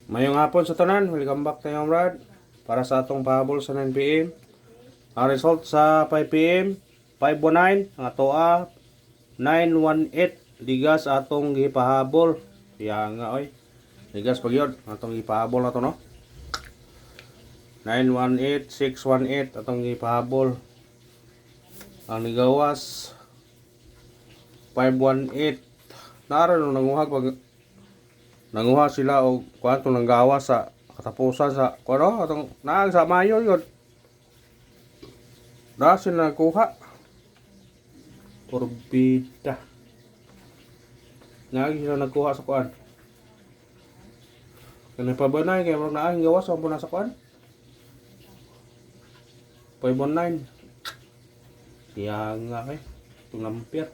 Mayong hapon sa tanan, welcome back tayo Brad para sa atong pahabol sa 9 p.m. Ang result sa 5 p.m. 519 ang atoa 918 ligas atong gipahabol. Kaya nga oy, ligas pagyod atong gipahabol na to no. 918 618 atong gipahabol. Ang ligawas 518 naroon nanguhag pag nanguha sila og kwanto nang gawa sa katapusan sa kuno atong naag sa Mayo yun. Na sila nagkuha. Orbita. Naag sila nagkuha sa kuan. Kani pa ba na kay murag naang gawas sa puna sa kuan. 519. Kaya nga itong lampir.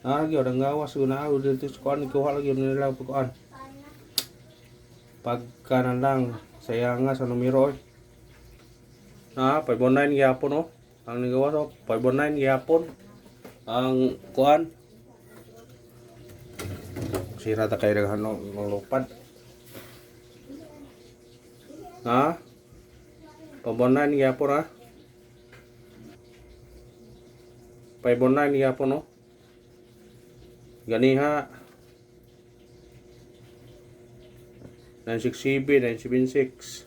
Gyud ang gawas ko na dito sa kuan kuha lagi nila kuan. Pagka na lang saya nga sa numero oy. 519 gyapon oh. Ang gawas oh 519 gyapon. Ang kuan sira ta kay daghan no lupad. 519 gyapon ha. 519 gyapon oh. Ganiha 967 976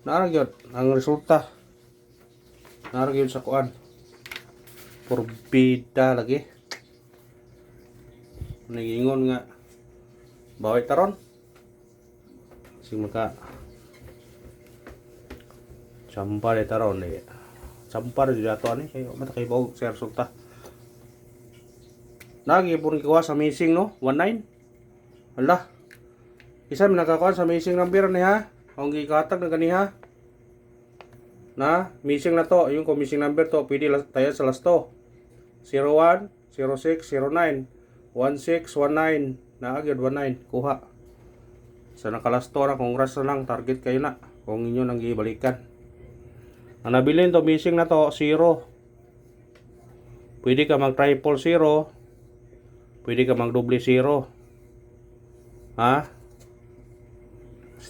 naragyod ang resulta naragyod sa kuan porbida lagi nagingon nga baway taron sing maka sampar taron ni sampar jud ato ani kay mata kay bawog sa resulta. Lagi pun ikaw sa missing no 19. Hala. Isa man nakakuha sa missing number ni ha. Ang gikatag na ganiha. Na missing na to, yung missing number to pwede tayo sa lasto. 01 06 09 16 19 na agad 19 kuha. Sa nakalasto na congrats na lang target kayo na kung inyo nang gibalikan. Ang nabilin to missing na to 0. Pwede ka mag triple 0. Pwede ka mag-double 0. Ha?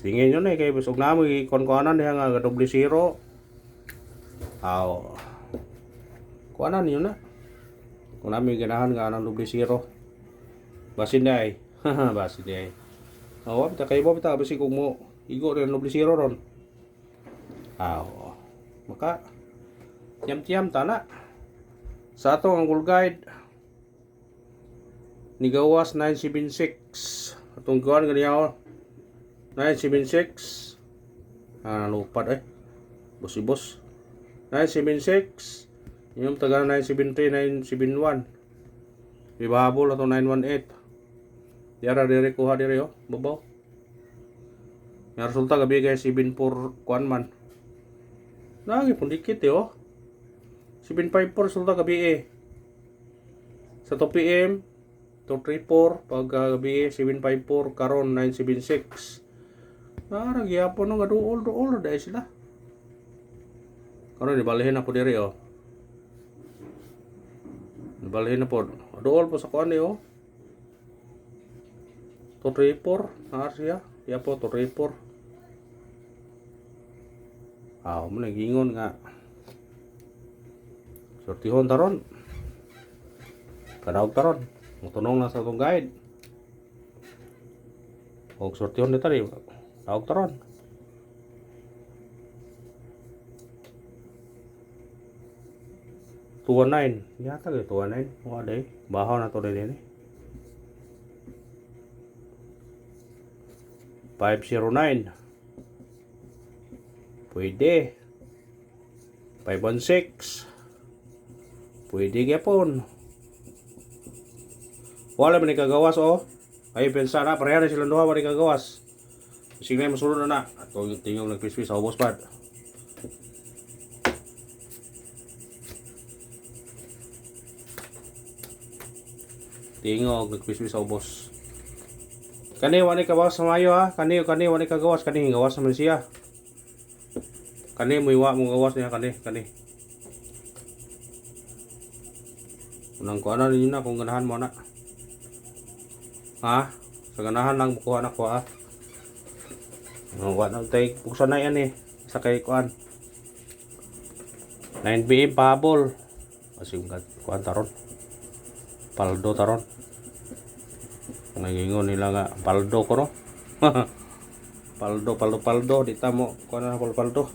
Tingin nyo na kay busog na mo ikon-kuanan diha nga double 0. Aw. Kuanan yun na. Kung namin ganahan nga ng double 0. Basin day. Haha, basin day. Aw, bita kay mo bita basi kung mo igo rin double 0 ron. Aw. Maka tiyam-tiyam tana. Sa ato ang Google Guide ni gawas 976 atong kuan ganiya 976 lupad boss 976 yung taga 973 971 ibahabol atong 918 diara dire kuha dire babaw yung resulta gabi kay 74 kuan man lagi pun dikit 754 resulta gabi sa 2 PM 234 pag gabi 754 karon 976 para gyapon nga duol dai sila karon ibalihin ako diri ibalihin na po duol po sa kuan ni 234 siya yapo 234 mo nagingon nga sortihon taron kadaog taron mutunong na sa itong guide huwag sortihon nito rin tawag taron tuwa 9 yata kayo tuwa 9 mga day bahaw na to rin 509 pwede 516 pwede gyapon. Wala man ni kagawas ay pensa na pareha na silang duha man ni kagawas. Sige na masulod na ato tingog nagpispis sa ubos pad. Tingog nagpispis sa ubos. Kani wani kagawas sa Mayo ha. Kani wani kagawas kani gawas man siya. Kani mo iwa mo gawas niya kani. Unang kuana ninyo na kung ganahan mo na. Ha? Sa ganahan lang kuha na ko ah. Wala na tay buksan na yan eh. Sa kay kuan. 9 PM pahabol. Kasi kuan taron. Paldo taron. Nagingon nila nga paldo ko no. paldo di ta mo kuan na paldo.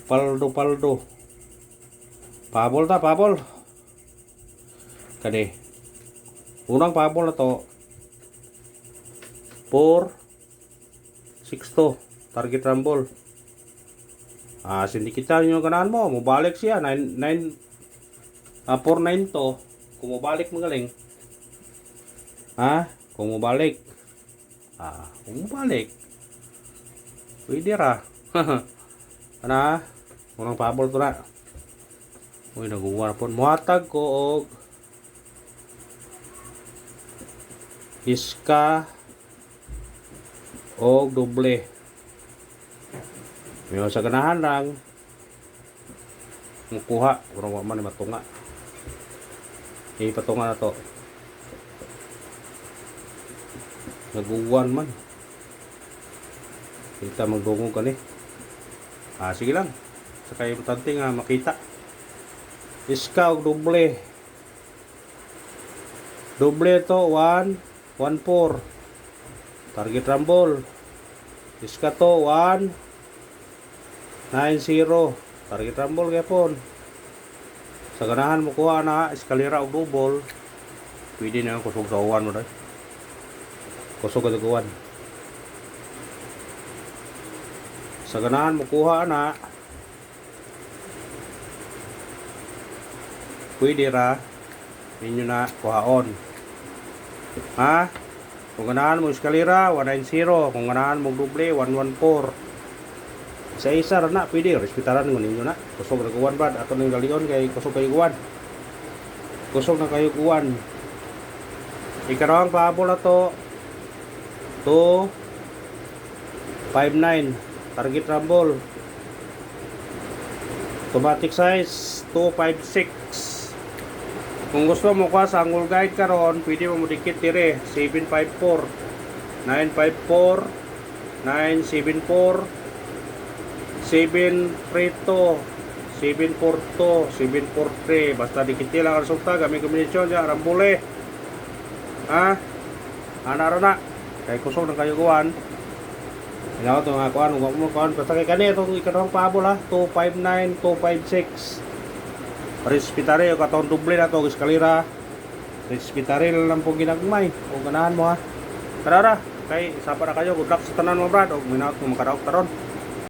Paldo. Pahabol ta, pahabol. Kani. Unang pahabol na to. 4-6 target rumble. Sindikitan nyo ganahan mo. Mubalik siya. 4-9 to. Kung mubalik magaling. Kung mubalik. Kung mubalik. Pwede ra. Unang pahabol to na. Uy, naguwa na po. Muhatag ko og iska og doble. May sa ganahan lang mukuha. Urang wa man matunga. Patunga na to. Naguwan man. Kita magdungog ka ni. Sige lang. Saka importante nga makita. Iska og doble. Doble to 1-1-4. Target rumble. Iska to 1-9-0. Target rumble gyapon. Sa ganahan mo kuha na eskalera og double. Pwede na kusog sa uwan mo dai. Kusog ka uwan. Sa ganahan mo kuha na pwede ra ninyo na kuhaon. Kung ganahan mo eskalera 190, kung ganahan mo doble 114. Isa ra na pwede respetaran mo ninyo na. Kusog na kuwan ba ato ning galion kay kusog kay kuwan. Kusog na kayo kuwan. Ikarong pahabol na to 2-5-9 target rumble. Automatic size 256. Kung gusto mo ka sa angle guide karon, pwede mo dikit dire 754 954 974 732 742 743. Basta dikit lang ang resulta gamit kombinasyon sa rambule. Ana ra na kay kusog na kayo kuan. Inaw to nga kuan ug mo kuan basta kay kani itong ikarong pahabol 259 256. Respetare o katong doble na to eskalera. Respetare lang po ginagmay o ganahan mo Tara kay sapa na kayo. Good luck sa tanan mo brad og minaot mo makadaog taron.